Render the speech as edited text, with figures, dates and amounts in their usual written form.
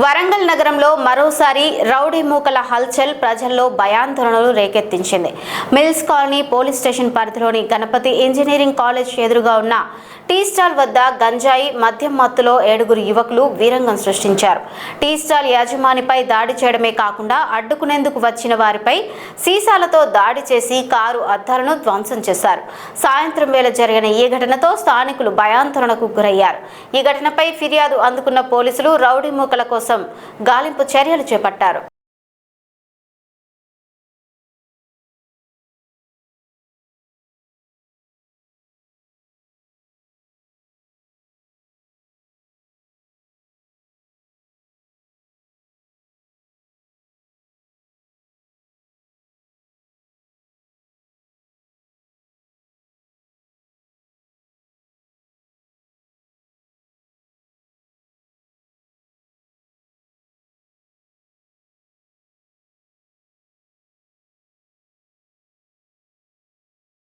వరంగల్ నగరంలో మరోసారి రౌడీ మూకల హల్చల్ ప్రజల్లో భయాందోళనలు రేకెత్తించింది. మిల్స్ కాలనీ పోలీస్ స్టేషన్ పరిధిలోని గణపతి ఇంజనీరింగ్ కాలేజ్ ఎదురుగా ఉన్న టీ స్టాల్ వద్ద గంజాయి మద్యం మత్తులో 7 యువకులు వీరంగం సృష్టించారు. టీ స్టాల్ యాజమానిపై దాడి చేయడమే కాకుండా అడ్డుకునేందుకు వచ్చిన వారిపై సీసాలతో దాడి చేసి కారు అద్దాలను ధ్వంసం చేశారు. సాయంత్రం వేళ జరిగిన ఈ ఘటనతో స్థానికులు భయాందోళనకు గురయ్యారు. ఈ ఘటనపై ఫిర్యాదు అందుకున్న పోలీసులు రౌడీ మూకల కోసం గాలింపు చర్యలు చేపట్టారు.